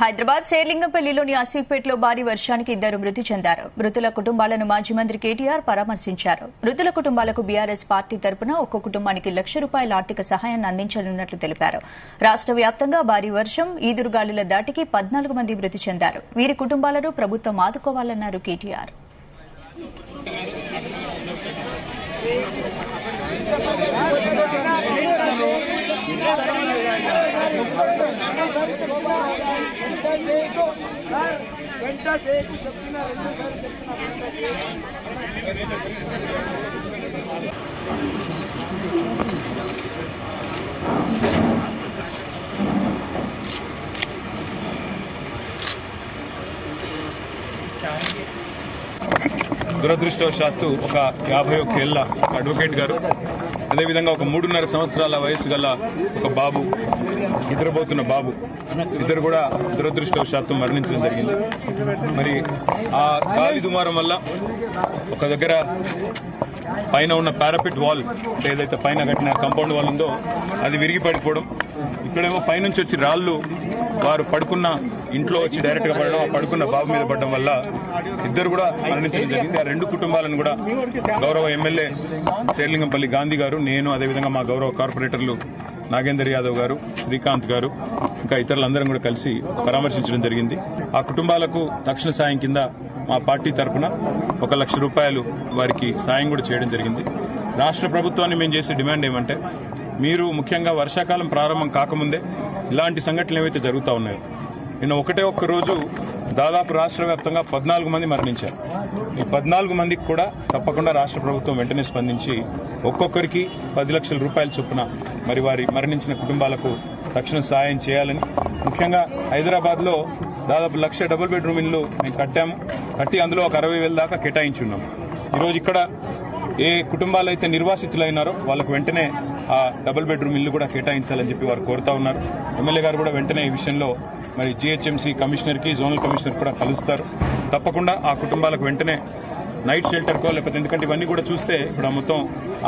హైదరాబాద్ శేర్లింగంపల్లిలోని అసీపేటలో భారీ వర్షానికి 2 మృతి చెందారు. మృతుల కుటుంబాలను మాజీ మంత్రి కేటీఆర్ పరామర్శించారు. మృతుల కుటుంబాలకు బీఆర్ఎస్ పార్టీ తరపున ఒక్కో కుటుంబానికి ₹1,00,000 ఆర్థిక సహాయాన్ని అందించనున్నట్లు తెలిపారు. రాష్ట్ర వ్యాప్తంగా భారీ వర్షం, ఈదురుగాలుల దాటికి 14 మంది మృతి చెందారు. వీరి కుటుంబాలను ప్రభుత్వం ఆదుకోవాలన్నారు కేటీఆర్. దురదృష్టవశాత్తు ఒక 51 ఏళ్ల అడ్వకేట్ గారు, అదేవిధంగా ఒక 3.5 సంవత్సరాల వయసు గల ఒక బాబు, నిద్రపోతున్న బాబు, ఇద్దరు కూడా దురదృష్టవశాత్తు మరణించడం జరిగింది. మరి ఆ గాలి దుమారం వల్ల ఒక దగ్గర పైన ఉన్న పారాపెట్ వాల్, అంటే ఏదైతే పైన కట్టిన కాంపౌండ్ వాల్ ఉందో అది విరిగి పడిపోవడం, ఇక్కడేమో పైనుంచి వచ్చి రాళ్లు వారు పడుకున్న ఇంట్లో వచ్చి డైరెక్ట్ గా పడడం, ఆ పడుకున్న బాబు మీద పడడం వల్ల ఇద్దరు కూడా మరణించడం జరిగింది. ఆ 2 కుటుంబాలను కూడా గౌరవ ఎమ్మెల్యే శేర్లింగంపల్లి గాంధీ గారు, నేను, అదేవిధంగా మా గౌరవ కార్పొరేటర్లు నాగేందర్ యాదవ్ గారు, శ్రీకాంత్ గారు, ఇంకా ఇతరులందరం కూడా కలిసి పరామర్శించడం జరిగింది. ఆ కుటుంబాలకు తక్షణ సాయం కింద మా పార్టీ తరఫున ₹1,00,000 వారికి సాయం కూడా చేయడం జరిగింది. రాష్ట్ర ప్రభుత్వాన్ని మేము చేసే డిమాండ్ ఏమంటే, మీరు ముఖ్యంగా వర్షాకాలం ప్రారంభం కాకముందే ఇలాంటి సంఘటనలు ఏవైతే జరుగుతూ ఉన్నాయో, నిన్న ఒక్క రోజు దాదాపు రాష్ట్ర వ్యాప్తంగా 14 మంది మరణించారు. ఈ 14 మందికి కూడా తప్పకుండా రాష్ట్ర ప్రభుత్వం వెంటనే స్పందించి ఒక్కొక్కరికి ₹10,00,000 చొప్పున మరి వారి మరణించిన కుటుంబాలకు తక్షణ సాయం చేయాలని, ముఖ్యంగా హైదరాబాద్లో దాదాపు 1,00,000 డబుల్ బెడ్రూమ్ ఇళ్లు మేము కట్టి అందులో ఒక 60,000 దాకా కేటాయించున్నాం. ఈరోజు ఇక్కడ ఏ కుటుంబాలు అయితే నిర్వాసితులైనారో వాళ్ళకు వెంటనే ఆ డబుల్ బెడ్రూమ్ ఇల్లు కూడా కేటాయించాలని చెప్పి వారు కోరుతా ఉన్నారు. ఎమ్మెల్యే గారు కూడా వెంటనే ఈ విషయంలో మరి జీహెచ్ఎంసీ కమిషనర్కి, జోనల్ కమిషనర్ కూడా కలుస్తారు. తప్పకుండా ఆ కుటుంబాలకు వెంటనే నైట్ షెల్టర్కో, లేకపోతే ఎందుకంటే ఇవన్నీ కూడా చూస్తే ఇప్పుడు మొత్తం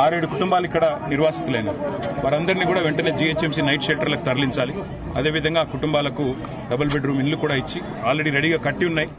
6-7 కుటుంబాలు ఇక్కడ నిర్వాసితులైనారు. వారందరినీ కూడా వెంటనే జీహెచ్ఎంసీ నైట్ షెల్టర్లకు తరలించాలి. అదేవిధంగా ఆ కుటుంబాలకు డబుల్ బెడ్రూమ్ ఇల్లు కూడా ఇచ్చి ఆల్రెడీ రెడీగా కట్టి ఉన్నాయి.